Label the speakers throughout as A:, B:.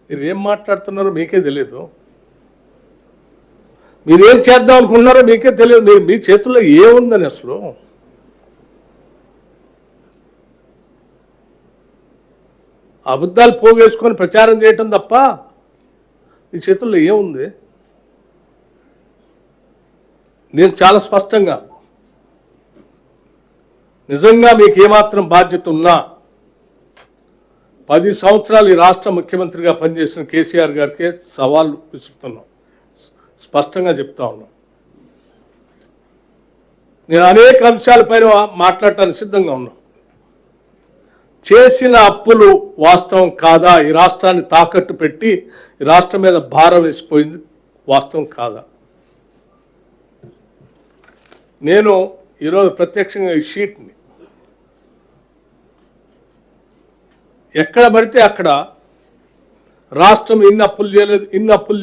A: మీరు ఏం మాట్లాడుతున్నారో మీకే తెలియదు. మీరేం చేద్దాం అనుకున్నారో మీకే తెలియదు. మీ చేతుల్లో ఏముందని అసలు అబద్ధాలు పోగేసుకొని ప్రచారం చేయటం తప్ప మీ చేతుల్లో ఏముంది? నేను చాలా స్పష్టంగా నిజంగా మీకు ఏమాత్రం బాధ్యత ఉన్నా 10 సంవత్సరాలు ఈ రాష్ట్ర ముఖ్యమంత్రిగా పనిచేసిన కేసీఆర్ గారికే సవాళ్ళు విసురుతున్నాం, స్పష్టంగా చెప్తా ఉన్నాం. నేను అనేక అంశాలపైన మాట్లాడటానికి సిద్ధంగా ఉన్నాం. చేసిన అప్పులు వాస్తవం కాదా? ఈ రాష్ట్రాన్ని తాకట్టు పెట్టి ఈ రాష్ట్రం మీద భారం వేసిపోయింది వాస్తవం కాదా? నేను ఈరోజు ప్రత్యక్షంగా ఈ షీట్ని ఎక్కడ పడితే అక్కడ రాష్ట్రం ఇన్ని అప్పులు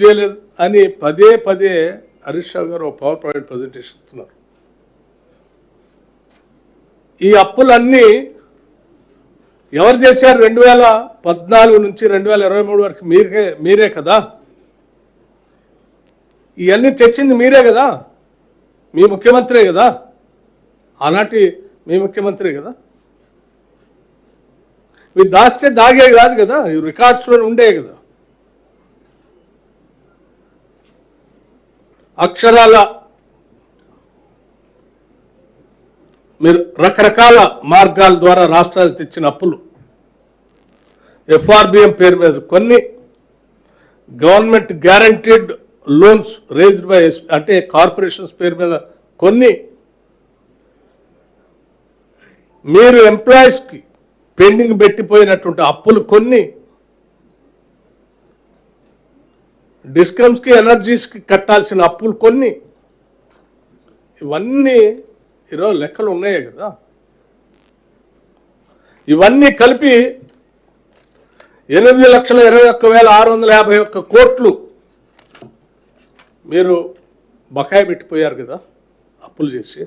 A: చేయలేదు అని పదే పదే హరీష్ రావు గారు పవర్ పాయింట్ ప్రజెంటేషన్ ఇస్తున్నారు. ఈ అప్పులన్నీ ఎవరు చేశారు? 2014 నుంచి 2023 వరకు మీరే కదా. ఇవన్నీ తెచ్చింది మీరే కదా, మీ ముఖ్యమంత్రే కదా, ఆనాటి మీ ముఖ్యమంత్రే కదా. మీరు దాస్తే దాగే కాదు కదా, రికార్డ్స్లో ఉండే కదా. అక్షరాల మీరు రకరకాల మార్గాల ద్వారా రాష్ట్రాలు తెచ్చిన అప్పులు, ఎఫ్ఆర్బిఎం పేరు మీద కొన్ని, government guaranteed loans raised by అంటే కార్పొరేషన్స్ పేరు మీద కొన్ని, మీరు ఎంప్లాయీస్కి పెండింగ్ పెట్టిపోయినటువంటి అప్పులు కొన్ని, డిస్కమ్స్కి ఎనర్జీస్కి కట్టాల్సిన అప్పులు కొన్ని, ఇవన్నీ ఈరోజు లెక్కలు ఉన్నాయే కదా. ఇవన్నీ కలిపి 8,21,651 కోట్లు మీరు బకాయి పెట్టిపోయారు కదా అప్పులు చేసి.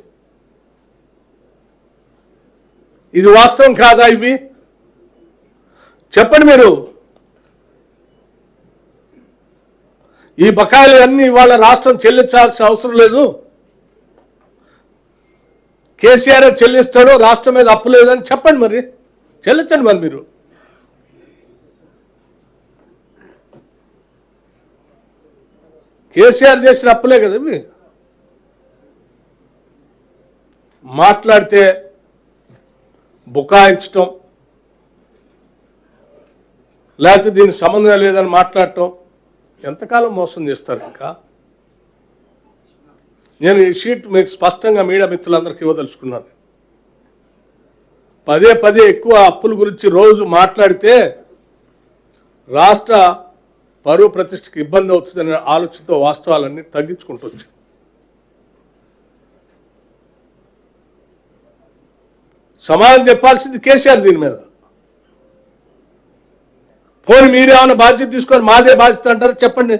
A: ఇది వాస్తవం కాదా? ఇవి చెప్పండి మీరు. ఈ బకాయిలు అన్నీ ఇవాళ రాష్ట్రం చెల్లించాల్సిన అవసరం లేదు, కేసీఆర్ చెల్లిస్తాడు, రాష్ట్రం మీద అప్పు లేదని చెప్పండి. మరి చెల్లించండి. మరి మీరు కేసీఆర్ చేసిన అప్పులే కదా ఇవి. మాట్లాడితే బుకాయించటం, లేకపోతే దీనికి సంబంధం లేదని మాట్లాడటం ఎంతకాలం మోసం చేస్తారు? ఇంకా నేను ఈ షీట్ మీకు స్పష్టంగా మీడియా మిత్రులందరికీ ఇవ్వదలుచుకున్నాను. పదే పదే ఎక్కువ అప్పుల గురించి రోజు మాట్లాడితే రాష్ట్ర పరువు ప్రతిష్టకి ఇబ్బంది అవుతుందనే ఆలోచనతో వాస్తవాలన్నీ తగ్గించుకుంటూ వచ్చాయి. సమాధానం చెప్పాల్సింది కేసీఆర్ దీని మీద. పోనీ మీరేమైనా బాధ్యత తీసుకొని మాదే బాధ్యత అంటారు? చెప్పండి.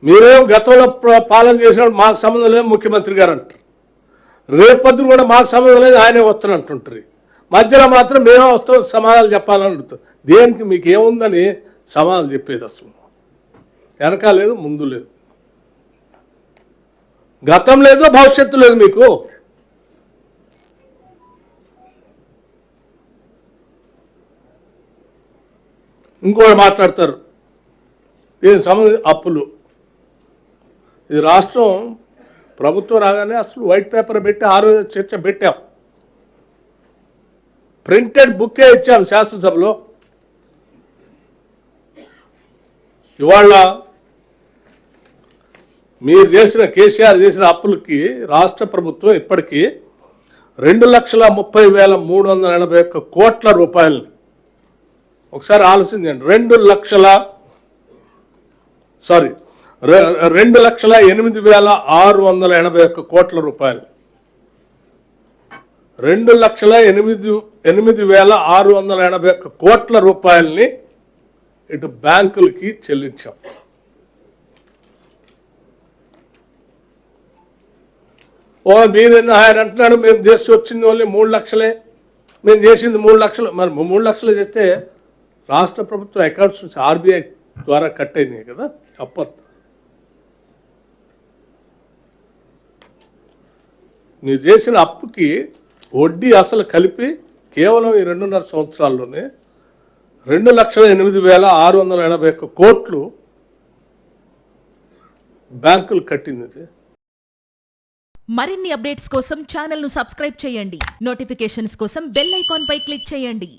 A: మీరేం గతంలో పాలన చేసినప్పుడు మాకు సంబంధం లేదు ముఖ్యమంత్రి గారు అంటారు, రేపొద్దున కూడా మాకు సంబంధం లేదు ఆయనే వస్తానంటుంటారు. మధ్యలో మాత్రం మేమే వస్తాం సమాధానాలు చెప్పాలని అడుగుతాం. దేనికి మీకు ఏముందని సమాధానం చెప్పేది? అసలు వెనక లేదు, ముందు లేదు, గతం లేదు, భవిష్యత్తు లేదు మీకు. ఇంకోటి మాట్లాడతారు దీనికి సంబంధించి అప్పులు. ఇది రాష్ట్రం ప్రభుత్వం రాగానే అసలు వైట్ పేపర్ పెట్టి ఆ రోజు చర్చ పెట్టాం, ప్రింటెడ్ బుక్కే ఇచ్చాం శాసనసభలో. ఇవాళ మీరు చేసిన కేసీఆర్ చేసిన అప్పులకి రాష్ట్ర ప్రభుత్వం ఇప్పటికీ 2,30,381 కోట్ల రూపాయలు. ఒకసారి ఆలోచించండి. 2,08,681 కోట్ల రూపాయలు. 2,08,681 కోట్ల రూపాయలని ఇటు బ్యాంకులకి చెల్లించాం. ఓ మీరు ఆయన అంటున్నాడు మేము చేసి వచ్చింది ఓన్లీ 3 లక్షలే. మేము చేసింది 3 లక్షలు. మరి 3 లక్షలు చేస్తే రాష్ట్ర ప్రభుత్వం అకౌంట్స్ నుంచి ఆర్బీఐ ద్వారా కట్ అయినాయి కదా అప్పంతా. మీరు చేసిన అప్పుకి వడ్డీ అసలు కలిపి కేవలం ఈ 2.5 సంవత్సరాల్లోనే 2,08,681 కోట్లు బ్యాంకులు కట్టింది.
B: మరిన్ని అప్డేట్స్ కోసం ఛానల్ ను సబ్స్క్రైబ్ చేయండి. నోటిఫికేషన్స్ కోసం బెల్ ఐకాన్ పై క్లిక్ చేయండి.